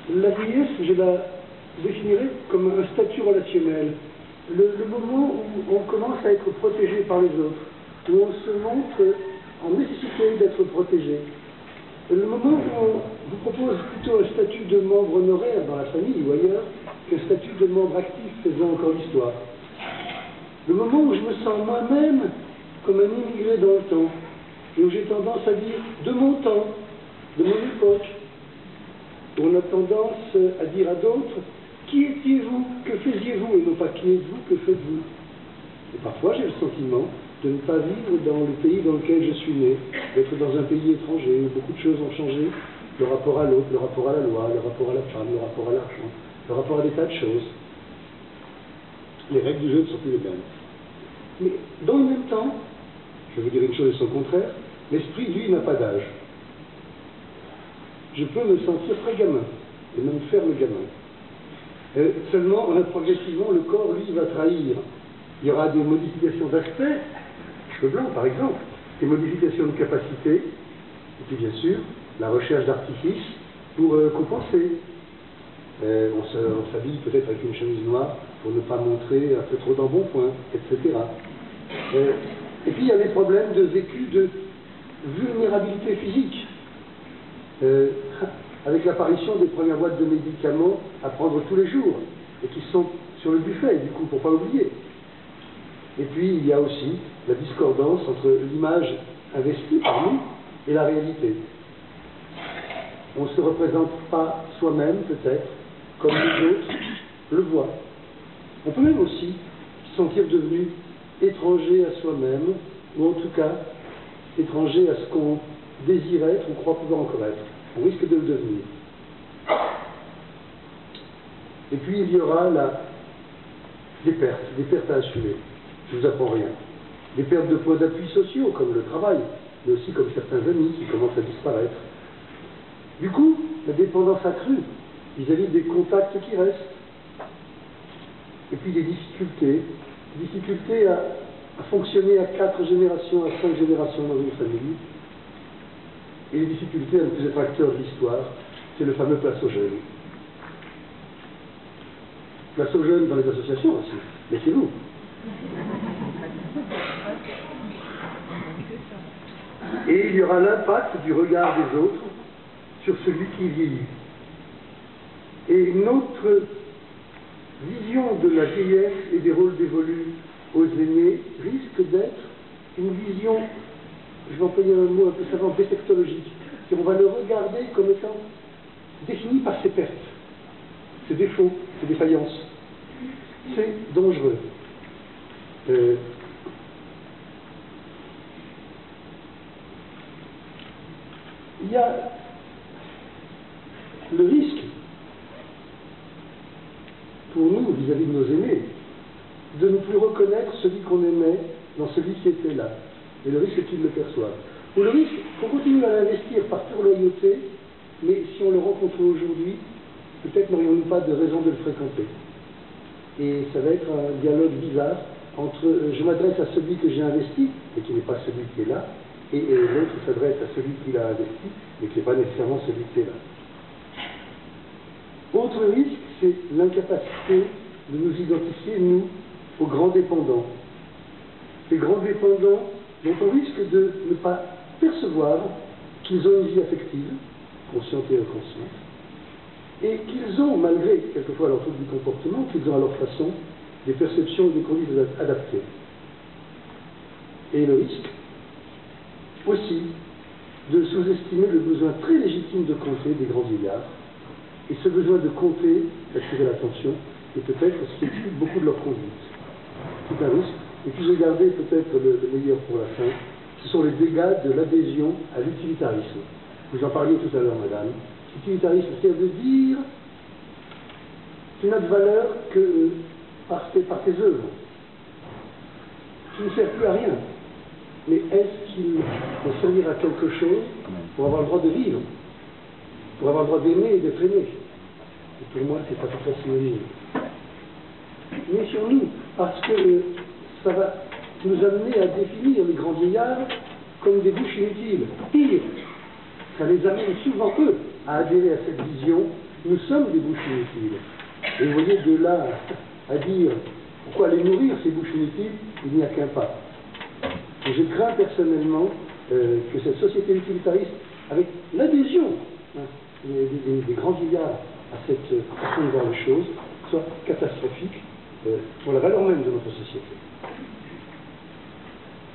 La vieillesse, je la définirais comme un statut relationnel. Le moment où on commence à être protégé par les autres, où on se montre en nécessité d'être protégé. Le moment où on vous propose plutôt un statut de membre honoraire dans la famille ou ailleurs qu'un statut de membre actif faisant encore l'histoire. Le moment où je me sens moi-même comme un immigré dans le temps, et où j'ai tendance à dire de mon temps, de mon époque, où on a tendance à dire à d'autres qui étiez-vous, que faisiez-vous, et non pas qui êtes-vous, que faites-vous. Et parfois j'ai le sentiment de ne pas vivre dans le pays dans lequel je suis né, d'être dans un pays étranger où beaucoup de choses ont changé, le rapport à l'autre, le rapport à la loi, le rapport à la femme, le rapport à l'argent, le rapport à des tas de choses. Les règles du jeu ne sont plus les mêmes. Mais dans le même temps, je vais vous dire une chose et son contraire, l'esprit, lui, n'a pas d'âge. Je peux me sentir très gamin, et même faire le gamin. Seulement, progressivement, le corps, lui, va trahir. Il y aura des modifications d'aspect, cheveux blancs par exemple, des modifications de capacité, et puis bien sûr, la recherche d'artifices pour compenser. On s'habille peut-être avec une chemise noire pour ne pas montrer un peu trop d'embonpoint, etc. Et puis il y a les problèmes de vécu de vulnérabilité physique. Avec l'apparition des premières boîtes de médicaments à prendre tous les jours, et qui sont sur le buffet, du coup, pour ne pas oublier. Et puis, il y a aussi la discordance entre l'image investie par nous et la réalité. On ne se représente pas soi-même, peut-être, comme les autres le voient. On peut même aussi se sentir devenu étranger à soi-même, ou en tout cas, étranger à ce qu'on désire être ou croit pouvoir encore être. On risque de le devenir. Et puis il y aura des pertes à assumer. Je ne vous apprends rien. Des pertes de points d'appui sociaux, comme le travail, mais aussi comme certains amis qui commencent à disparaître. Du coup, la dépendance accrue vis-à-vis des contacts qui restent. Et puis des difficultés à fonctionner à 4 générations, à 5 générations dans une famille. Et les difficultés à ne plus être acteur de l'histoire, c'est le fameux place aux jeunes. Place aux jeunes dans les associations aussi, méfiez-vous. Et il y aura l'impact du regard des autres sur celui qui vieillit. Et notre vision de la vieillesse et des rôles dévolus aux aînés risque d'être une vision, je vais employer un mot un peu savant, défectologique. On va le regarder comme étant défini par ses pertes, ses défauts, ses défaillances. C'est dangereux. Il y a le risque, pour nous, vis-à-vis de nos aînés, de ne plus reconnaître celui qu'on aimait dans celui qui était là. Et le risque, c'est qu'ils le perçoivent. Ou le risque, qu'on continue à l'investir par pure loyauté, mais si on le rencontrait aujourd'hui, peut-être n'aurions-nous pas de raison de le fréquenter. Et ça va être un dialogue bizarre entre je m'adresse à celui que j'ai investi, mais qui n'est pas celui qui est là, et l'autre s'adresse à celui qui l'a investi, mais qui n'est pas nécessairement celui qui est là. Autre risque, c'est l'incapacité de nous identifier, nous, aux grands dépendants. Ces grands dépendants dont on risque de ne pas percevoir qu'ils ont une vie affective, consciente et inconsciente, et qu'ils ont, malgré quelquefois leur trouble du comportement, qu'ils ont à leur façon des perceptions et des conduites adaptées. Et le risque aussi de sous-estimer le besoin très légitime de compter des grands vieillards, et ce besoin de compter, d'attirer l'attention, est peut-être ce qui explique beaucoup de leur conduite. C'est un risque. Et puis j'ai gardé peut-être le meilleur pour la fin, ce sont les dégâts de l'adhésion à l'utilitarisme. Vous en parliez tout à l'heure, madame. L'utilitarisme, c'est de dire tu n'as de valeur que par tes œuvres. Tu ne sers plus à rien. Mais est-ce qu'il va servir à quelque chose pour avoir le droit de vivre, pour avoir le droit d'aimer et d'être aimé? Et pour moi, c'est pas tout à synonyme. Méfions-nous, parce que ça va nous amener à définir les grands vieillards comme des bouches inutiles. Pire, ça les amène souvent, eux, à adhérer à cette vision Nous sommes des bouches inutiles. Et vous voyez, de là à dire pourquoi les nourrir, ces bouches inutiles, il n'y a qu'un pas. Et je crains personnellement que cette société utilitariste, avec l'adhésion des grands vieillards à cette façon de voir les choses, soit catastrophique pour la valeur même de notre société.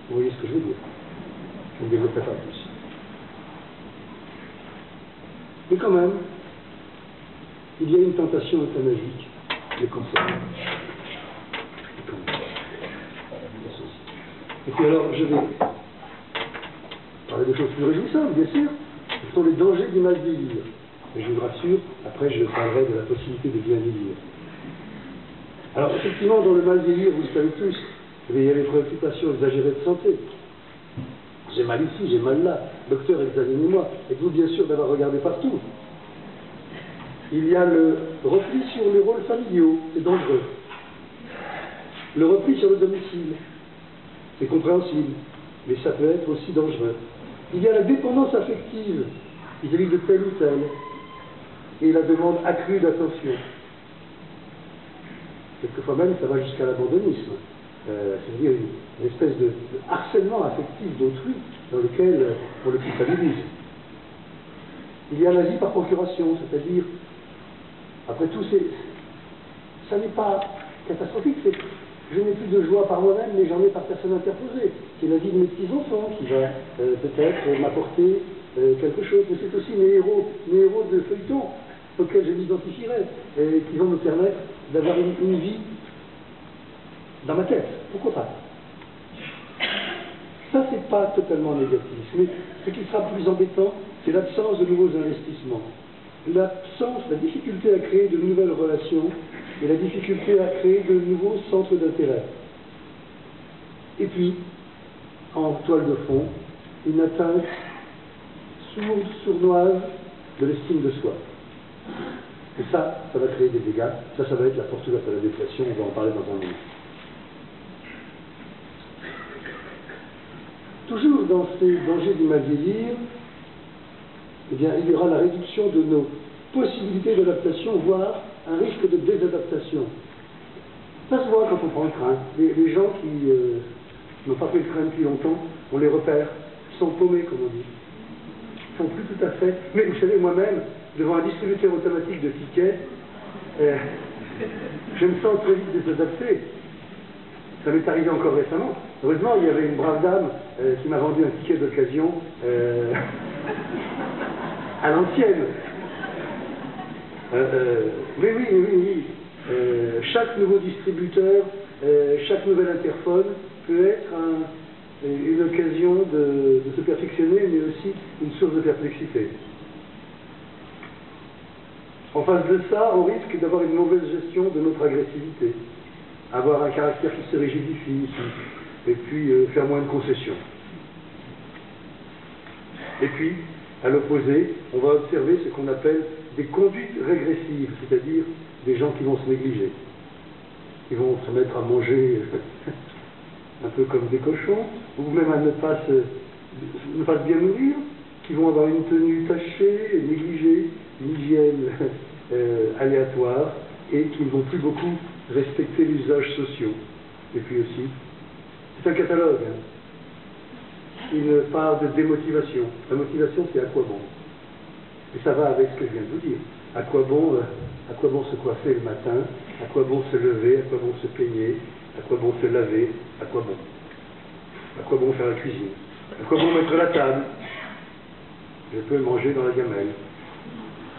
Vous voyez ce que je veux dire? Je ne développerai pas plus. Mais quand même, il y a une tentation euthanagique de conserver. Et puis alors, je vais parler de choses plus réjouissantes, bien sûr. Ce sont les dangers du mal vieillir. Et je vous rassure, après je parlerai de la possibilité de bien vieillir. Alors, effectivement, dans le mal vieillir, vous le savez tous, il y a les préoccupations exagérées de santé. J'ai mal ici, j'ai mal là. Docteur, examinez-moi. Êtes-vous bien sûr d'avoir regardé partout? Il y a le repli sur les rôles familiaux, c'est dangereux. Le repli sur le domicile, c'est compréhensible, mais ça peut être aussi dangereux. Il y a la dépendance affective vis-à-vis de tel ou tel, et la demande accrue d'attention. Quelquefois même, ça va jusqu'à l'abandonnisme. C'est-à-dire une espèce de harcèlement affectif d'autrui dans lequel on le culpabilise. Il y a la vie par procuration, c'est-à-dire, après tout, ça n'est pas catastrophique, c'est je n'ai plus de joie par moi-même, mais j'en ai par personne interposée. C'est la vie de mes petits-enfants qui va peut-être m'apporter quelque chose. Mais c'est aussi mes héros de feuilleton auxquels je m'identifierai, et qui vont me permettre d'avoir une vie dans ma tête. Pourquoi pas? Ça, c'est pas totalement négatif. Mais ce qui sera plus embêtant, c'est l'absence de nouveaux investissements. L'absence, la difficulté à créer de nouvelles relations et la difficulté à créer de nouveaux centres d'intérêt. Et puis, en toile de fond, une atteinte sourde, sournoise de l'estime de soi. Et ça va créer des dégâts. Ça va être la porte ouverte à la dépression. On va en parler dans un moment. Toujours dans ces dangers du mal vieillir, eh bien, il y aura la réduction de nos possibilités d'adaptation, voire un risque de désadaptation. Ça se voit quand on prend le train. Les gens qui n'ont pas pris le train depuis longtemps, on les repère, ils sont paumés, comme on dit. Ils ne sont plus tout à fait... Mais vous savez, moi-même, devant un distributeur automatique de tickets, je me sens très vite désadapté. Ça m'est arrivé encore récemment. Heureusement, il y avait une brave dame qui m'a vendu un ticket d'occasion à l'ancienne. Oui. Chaque nouveau distributeur, chaque nouvel interphone peut être une occasion de se perfectionner, mais aussi une source de perplexité. En face de ça, on risque d'avoir une mauvaise gestion de notre agressivité, avoir un caractère qui se rigidifie, et puis faire moins de concessions. Et puis, à l'opposé, on va observer ce qu'on appelle des conduites régressives, c'est-à-dire des gens qui vont se négliger, qui vont se mettre à manger un peu comme des cochons, ou même à ne pas se bien nourrir, qui vont avoir une tenue tachée, négligée, une hygiène aléatoire, et qui ne vont plus beaucoup respecter les usages sociaux. Et puis aussi, c'est un catalogue, une part de démotivation. La motivation, c'est à quoi bon? Et ça va avec ce que je viens de vous dire. À quoi bon se coiffer le matin? À quoi bon se lever? À quoi bon se peigner? À quoi bon se laver? À quoi bon? À quoi bon faire la cuisine? À quoi bon mettre la table? Je peux manger dans la gamelle,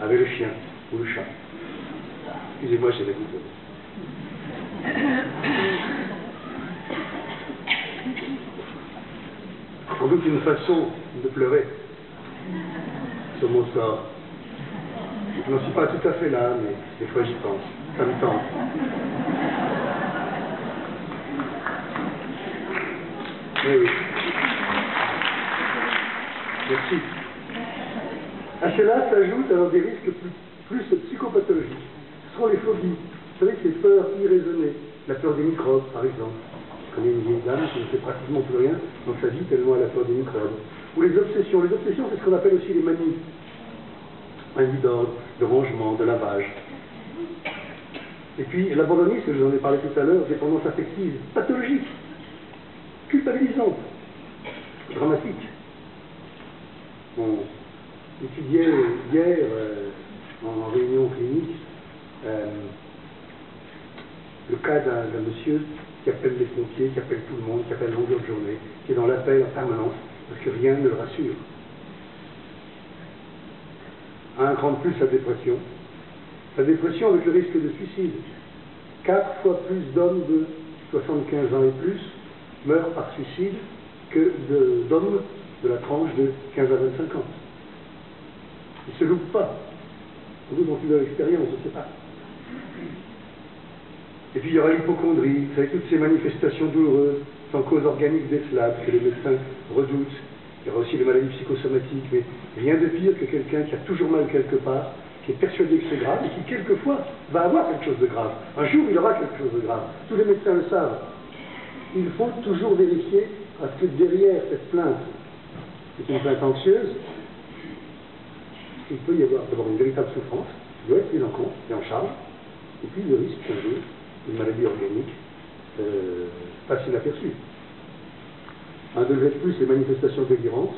avec le chien ou le chat. Excusez-moi, j'ai la goutte. Sans doute une façon de pleurer sur mon sort. Je n'en suis pas tout à fait là, mais des fois j'y pense. Ça me tente. Oui. Merci. À cela s'ajoutent alors des risques plus psychopathologiques. Ce sont les phobies. Vous savez, ces peurs irraisonnées. La peur des microbes, par exemple. Je connais une vieille dame qui ne fait pratiquement plus rien dans sa vie tellement elle a peur des microbes. Ou les obsessions. Les obsessions, c'est ce qu'on appelle aussi les manies. Manie d'ordre, de rangement, de lavage. Et puis l'abandonnisme, je vous en ai parlé tout à l'heure, dépendance affective, pathologique, culpabilisante, dramatique. On étudiait hier en réunion clinique le cas d'un monsieur qui appelle les pompiers, qui appelle tout le monde, qui appelle longueur de journée, qui est dans l'appel en permanence, parce que rien ne le rassure. Un grand de plus, la dépression. La dépression avec le risque de suicide. 4 fois plus d'hommes de 75 ans et plus meurent par suicide que d'hommes de la tranche de 15 à 25 ans. Ils ne se loupent pas. Sans doute ont eu de l'expérience, je ne sais pas. Et puis il y aura l'hypocondrie, vous savez, toutes ces manifestations douloureuses, sans cause organique décelable, que les médecins redoutent. Il y aura aussi les maladies psychosomatiques, mais rien de pire que quelqu'un qui a toujours mal quelque part, qui est persuadé que c'est grave, et qui quelquefois va avoir quelque chose de grave. Un jour, il aura quelque chose de grave. Tous les médecins le savent. Il faut toujours vérifier, parce que derrière cette plainte, c'est une plainte anxieuse, il peut y avoir d'abord une véritable souffrance, qui doit être prise en compte et en charge, et puis le risque qu'un jour, une maladie organique passe inaperçue. Un degré de plus, les manifestations délirantes,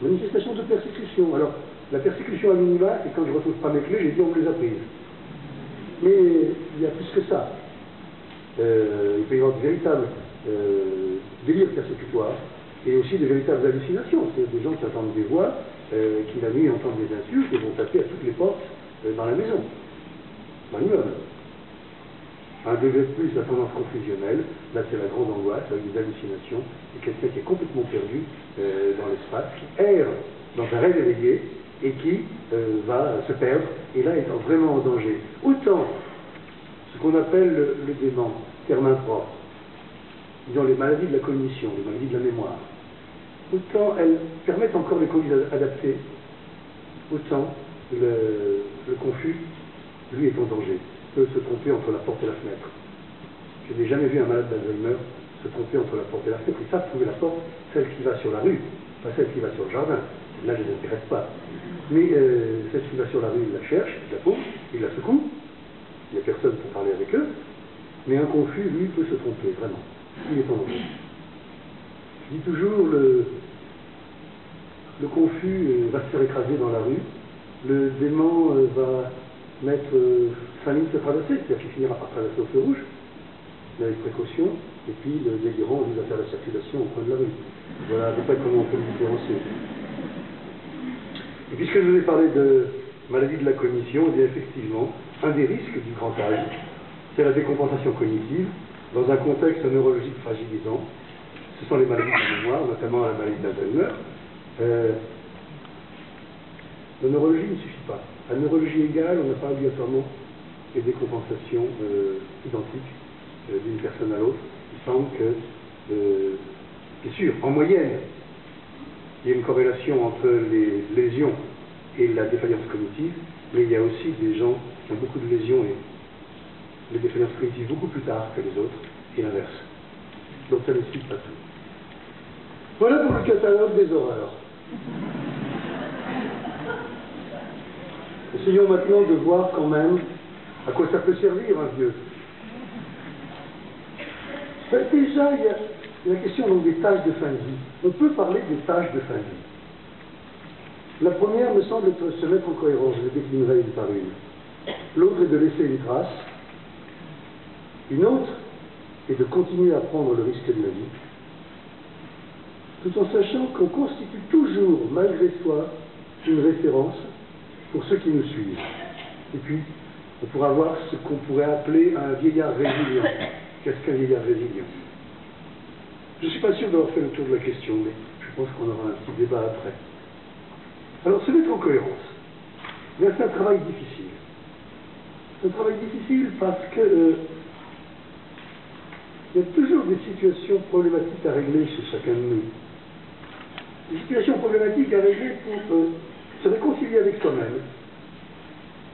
manifestations de persécution. Alors, la persécution à minima, c'est quand je ne retrouve pas mes clés, j'ai dit on me les a prises. Mais il y a plus que ça. Il peut y avoir de véritables délires persécutoires et aussi de véritables hallucinations. C'est des gens qui entendent des voix, qui la nuit entendent des insultes et vont taper à toutes les portes dans la maison, dans l'immeuble. Un degré de plus, la tendance confusionnelle, là c'est la grande angoisse avec des hallucinations, et quelqu'un qui est complètement perdu dans l'espace, qui erre dans un rêve éveillé et qui va se perdre, et là étant vraiment en danger. Autant ce qu'on appelle le dément, terme impropre, disons les maladies de la cognition, les maladies de la mémoire, autant elles permettent encore les conduites adaptées, autant le confus, lui, est en danger. Peut se tromper entre la porte et la fenêtre. Je n'ai jamais vu un malade d'Alzheimer se tromper entre la porte et la fenêtre. Ils savent trouver la porte, celle qui va sur la rue, pas celle qui va sur le jardin. Là, je ne les intéresse pas. Mais celle qui va sur la rue, il la cherche, il la pose, il la secoue. Il n'y a personne pour parler avec eux. Mais un confus, lui, peut se tromper, vraiment. Il est en danger. Je dis toujours, le confus va se faire écraser dans la rue. Le dément va mettre 5 minutes à traverser, c'est-à-dire qu'il finira par traverser au feu rouge, mais avec précaution, et puis le délirant, lui, va faire la circulation au coin de la rue. Voilà à peu près comment on peut le différencier. Et puisque je vous ai parlé de maladie de la cognition, eh bien effectivement, un des risques du grand âge, c'est la décompensation cognitive, dans un contexte neurologique fragilisant. Ce sont les maladies de la mémoire, notamment la maladie d'Alzheimer. La neurologie ne suffit pas. À neurologie égale, on n'a pas obligatoirement des décompensations identiques d'une personne à l'autre. Il semble que, bien sûr, en moyenne, il y a une corrélation entre les lésions et la défaillance cognitive, mais il y a aussi des gens qui ont beaucoup de lésions et les défaillances cognitives beaucoup plus tard que les autres, et l'inverse. Donc ça n'explique pas tout. Voilà pour le catalogue des horreurs. Essayons maintenant de voir quand même à quoi ça peut servir un vieux. Ben, déjà, il y a la question donc, des tâches de fin de vie. On peut parler des tâches de fin de vie. La première me semble être se mettre en cohérence, je les déclinerai une par une. L'autre est de laisser une trace. Une autre est de continuer à prendre le risque de la vie, tout en sachant qu'on constitue toujours, malgré soi, une référence pour ceux qui nous suivent. Et puis, on pourra voir ce qu'on pourrait appeler un vieillard résilient. Qu'est-ce qu'un vieillard résilient? Je ne suis pas sûr d'avoir fait le tour de la question, mais je pense qu'on aura un petit débat après. Alors, se mettre en cohérence, c'est un travail difficile. C'est un travail difficile parce que il y a toujours des situations problématiques à régler chez chacun de nous. Des situations problématiques à régler pour se réconcilier avec soi-même,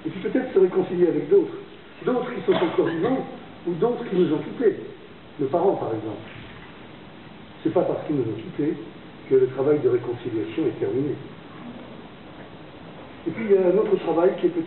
et puis peut-être se réconcilier avec d'autres. D'autres qui sont encore vivants, ou d'autres qui nous ont quittés. Nos parents, par exemple. C'est pas parce qu'ils nous ont quittés que le travail de réconciliation est terminé. Et puis il y a un autre travail qui est peut-être